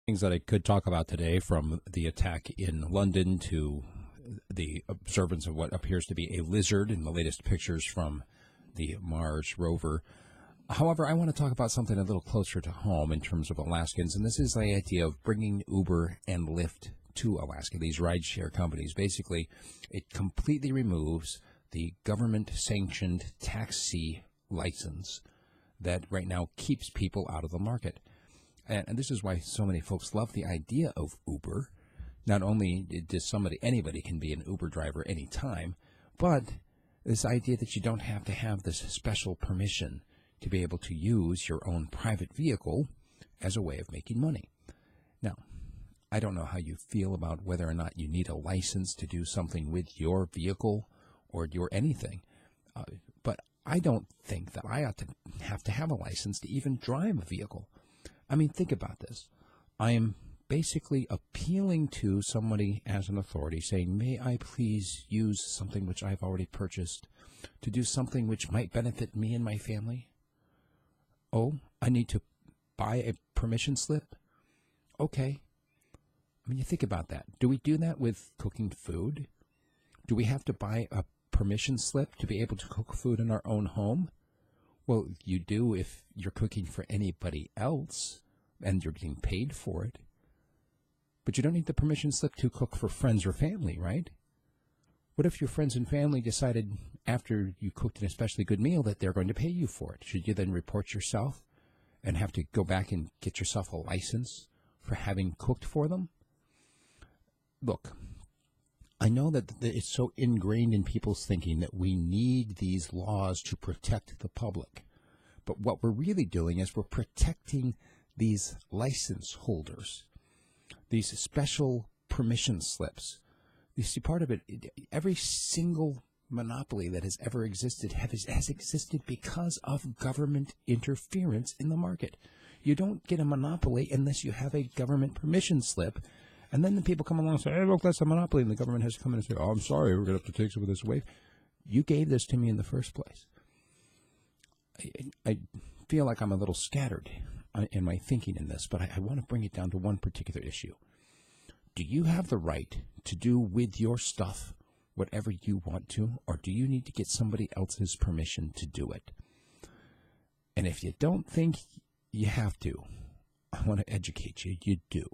Things that I could talk about today, from the attack in London to the observance of what appears to be a lizard in the latest pictures from the Mars rover. However, I want to talk about something a little closer to home in terms of Alaskans, and this is the idea of bringing Uber and Lyft to Alaska, these rideshare companies. Basically, it completely removes the government-sanctioned taxi license that right now keeps people out of the market. And this is why so many folks love the idea of Uber. Not only does anybody can be an Uber driver anytime, but this idea that you don't have to have this special permission to be able to use your own private vehicle as a way of making money. Now, I don't know how you feel about whether or not you need a license to do something with your vehicle or your anything, but I don't think that I ought to have a license to even drive a vehicle. I mean, think about this. I am basically appealing to somebody as an authority, saying, may I please use something which I've already purchased to do something which might benefit me and my family? Oh, I need to buy a permission slip? Okay. I mean, you think about that. Do we do that with cooking food? Do we have to buy a permission slip to be able to cook food in our own home? Well, you do if you're cooking for anybody else and you're getting paid for it. But you don't need the permission slip to cook for friends or family, right? What if your friends and family decided after you cooked an especially good meal that they're going to pay you for it? Should you then report yourself and have to go back and get yourself a license for having cooked for them? Look, I know that it's so ingrained in people's thinking that we need these laws to protect the public. But what we're really doing is we're protecting these license holders, these special permission slips. You see, part of it, every single monopoly that has ever existed has existed because of government interference in the market. You don't get a monopoly unless you have a government permission slip. And then the people come along and say, hey, look, that's a monopoly. And the government has to come in and say, oh, I'm sorry, we're going to have to take some of this away. You gave this to me in the first place. I feel like I'm a little scattered in my thinking in this, but I want to bring it down to one particular issue. Do you have the right to do with your stuff whatever you want to, or do you need to get somebody else's permission to do it? And if you don't think you have to, I want to educate you. You do.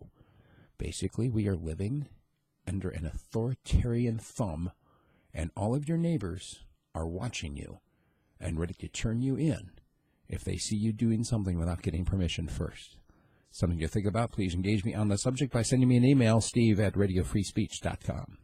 Basically, we are living under an authoritarian thumb, and all of your neighbors are watching you and ready to turn you in if they see you doing something without getting permission first. Something to think about. Please engage me on the subject by sending me an email, steve@radiofreespeech.com.